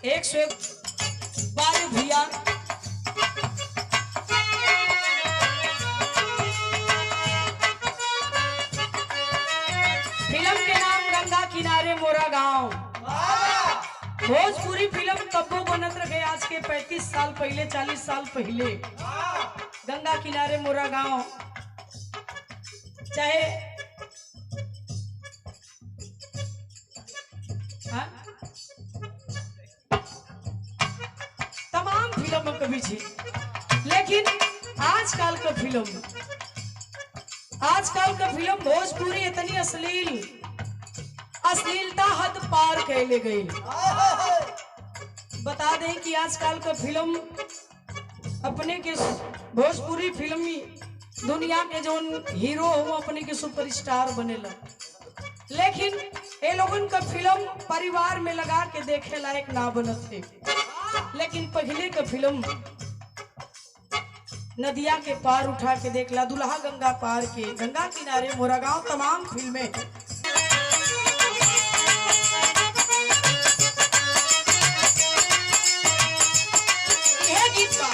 112 भैया फिल्म के नाम गंगा किनारे मोरा गांव। भोजपुरी फिल्म कब्बो बनत रहे आज के 35 साल पहले 40 साल पहले। गंगा किनारे मोरा गांव चाहे तमाम फिल्म कभी थी, लेकिन आजकल का फिल्म भोजपुरी इतनी अश्लीलता हद पार कैले गई। बता दें कि आजकल का फिल्म अपने के भोजपुरी फिल्मी दुनिया के जो हीरो हो अपने के सुपरस्टार बनेला, लेकिन ये लोगन का फिल्म परिवार में लगा के देखे लायक ना बनत है। लेकिन पहले का फिल्म नदिया के पार उठा के देखला, दुल्हा गंगा पार के, गंगा किनारे मोरा गांव, तमाम फिल्में यह गीत बा।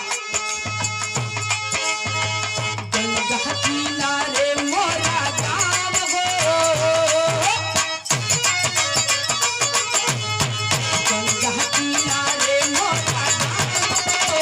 गंगा किनारे मोरा गांव हो, गंगा किनारे मोरा गांव हो,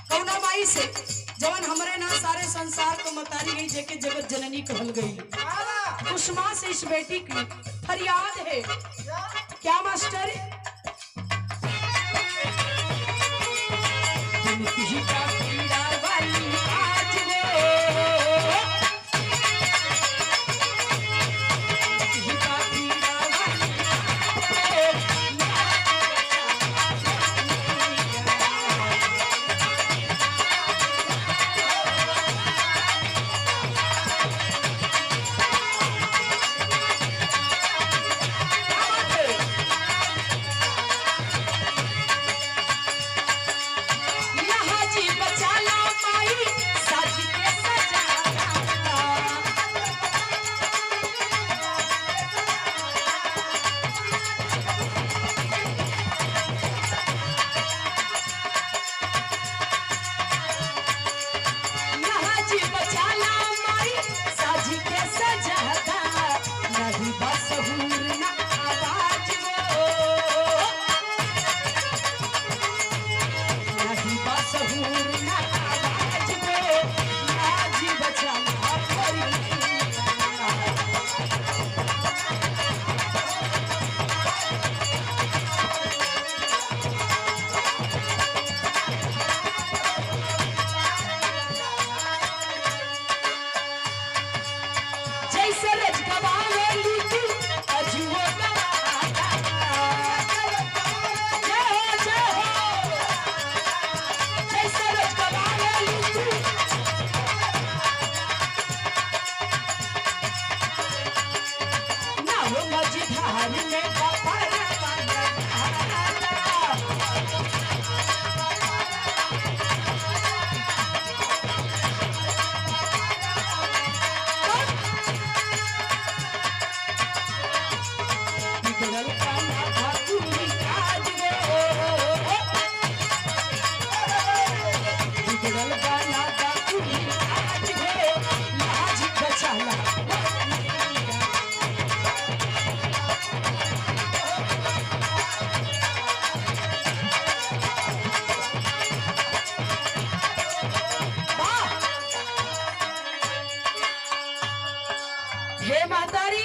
कौना माई से जवन हमरे ना सारे संसार को मतारी गई, जेके जगत जननी कहल गई। उस माँ से इस बेटी की फरियाद है। क्या मास्टर? जी उड़ल बना दा आज हो लाज बचाला हे महतारी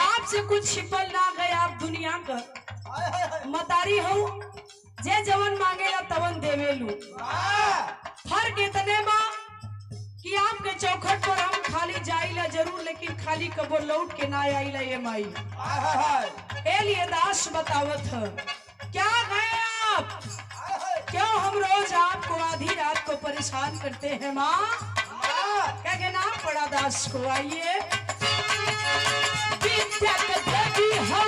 आपसे कुछ छिपल ना गए आप दुनिया का मतारी हो जे जवन मांगेला तवन देवेलू फर्क इतने बा कि आपके चौखट पर हम खाली जाइला जरूर लेकिन खाली कबो लौट के ना आइला ये माई ए लिए दास बतावत है क्या गए आप क्यों हम रोज आपको आधी रात को परेशान करते हैं माँ क्या कहना पड़ा दास को आइए विद्या के देवी हूँ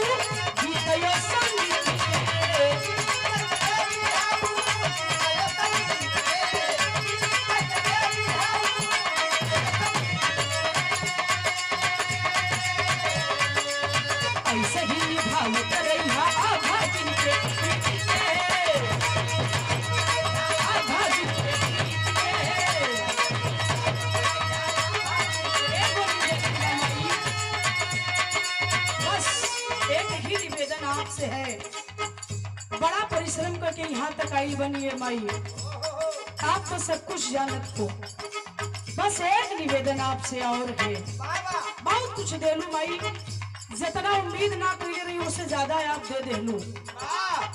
विद्या संगीत ऐसे ही निभाव करैया आभा जिनके आभा निवेदन आपसे है बड़ा परिश्रम करके यहाँ तक आई बनी है माई आप तो सब कुछ जानत हो बस एक निवेदन आपसे और है बहुत कुछ दे लू माई जितना उम्मीद ना कर रही उससे ज्यादा आप दे दे लू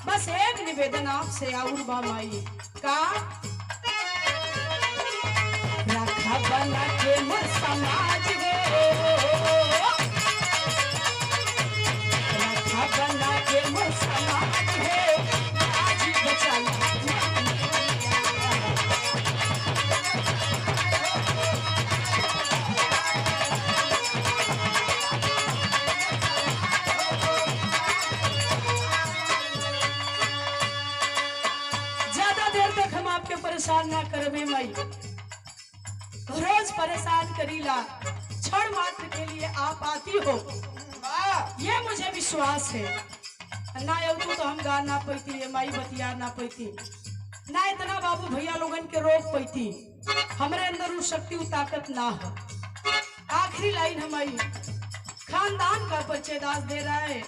बस एक निवेदन आपसे और बा माई का रखा बना के मोर समाज बना के मोर समाज है आज बचाला ज्यादा देर तक हम आपके परेशान ना करबे माई रोज परेशान करीला क्षण मात्र के लिए आप आती हो ये मुझे विश्वास है ना एवं तो हम गा ना पैती ये माई बतिया ना पैती ना इतना बाबू भैया लोगन के रोक पैती हमारे अंदर वो शक्ति वो ताकत ना हो आखिरी लाइन हमारी खानदान का परिचय दास दे रहा है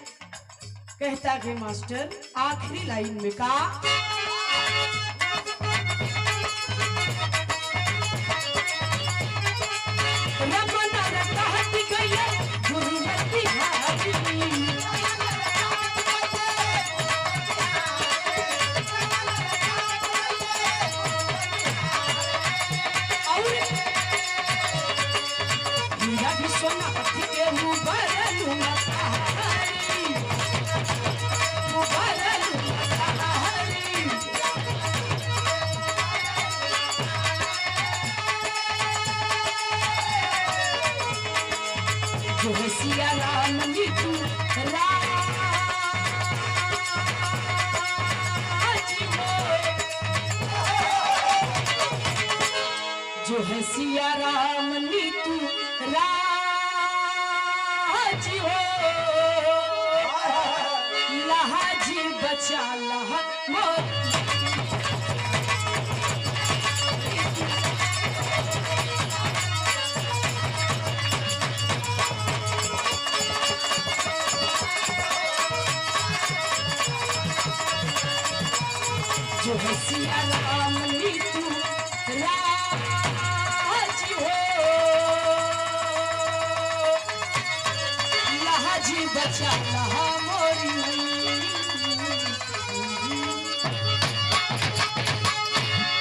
कहता है मास्टर आखिरी लाइन में का जो है सिया राम नीतू जो है सिया राम नीतू राज हो लहाजी बचा लहा मोर जो है सिया राम नीतू राज हो लहाजी बचा लहा मोरी